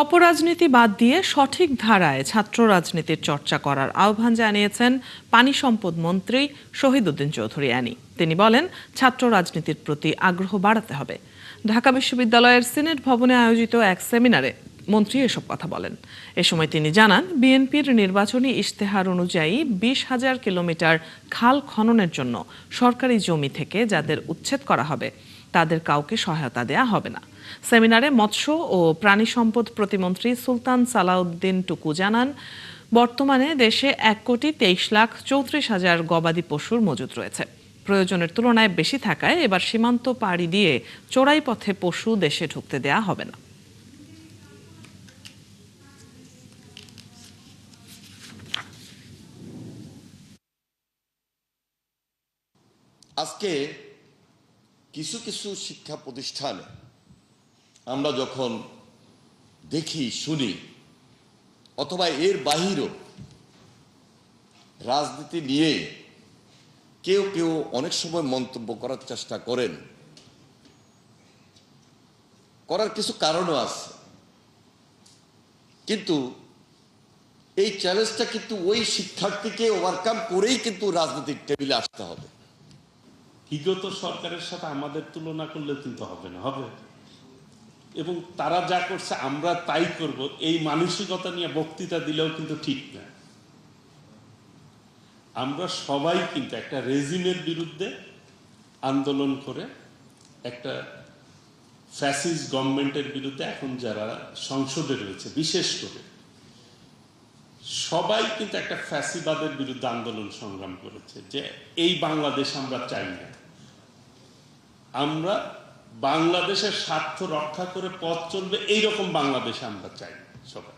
অপরাজনীতি বাদ দিয়ে সঠিক ধারায় ছাত্র রাজনীতির চর্চা করার আহ্বান জানিয়েছেন পানি সম্পদ মন্ত্রী শহীদ উদ্দিন চৌধুরী অ্যানি। তিনি বলেন, ছাত্র রাজনীতির প্রতি আগ্রহ বাড়াতে হবে। ঢাকা বিশ্ববিদ্যালয়ের সিনেট ভবনে আয়োজিত এক সেমিনারে মন্ত্রী এসব কথা বলেন। এ সময় তিনি জানান, বিএনপির নির্বাচনী ইশতেহার অনুযায়ী 20,000 কিলোমিটার খাল খননের জন্য সরকারি জমি থেকে যাদের উচ্ছেদ করা হবে তাদের কাউকে সহায়তা দেয়া হবে না। সেমিনারে মৎস্য ও প্রাণী সম্পদ প্রতিমন্ত্রী সুলতান সালাউদ্দিন টুকু জানান, বর্তমানে দেশে 1,23,34,000 গবাদি পশুর মজুদ রয়েছে। প্রয়োজনের তুলনায় বেশি থাকায় এবার সীমান্ত পাড়ি দিয়ে চোরাই পথে পশু দেশে ঢুকতে দেয়া হবে না। আজকে কিছু কিছু শিক্ষা প্রতিষ্ঠানে আমরা যখন দেখি, শুনি, অথবা এর বাহিরেও রাজনীতি নিয়ে কেউ কেউ অনেক সময় মন্তব্য করার চেষ্টা করেন, করার কিছু কারণও আছে। কিন্তু এই চ্যালেঞ্জটা কিন্তু ওই শিক্ষার্থীকে ওভারকাম করেই কিন্তু রাজনৈতিক টেবিলে আসতে হবে। বিগত সরকারের সাথে আমাদের তুলনা করলে কিন্তু হবে না, হবে এবং তারা যা করছে আমরা তাই করব, এই মানসিকতা নিয়ে বক্তৃতা দিলেও কিন্তু ঠিক না। আমরা সবাই কিন্তু একটা রেজিমের বিরুদ্ধে আন্দোলন করে, একটা ফ্যাসিস্ট গভর্নমেন্টের বিরুদ্ধে এখন যারা সংসদে রয়েছে বিশেষ করে সবাই কিন্তু একটা ফ্যাসিবাদের বিরুদ্ধে আন্দোলন সংগ্রাম করেছে, যে এই বাংলাদেশ আমরা চাই না। আমরা বাংলাদেশের স্বার্থ রক্ষা করে পথ চলবে এইরকম বাংলাদেশ আমরা চাই সবাই।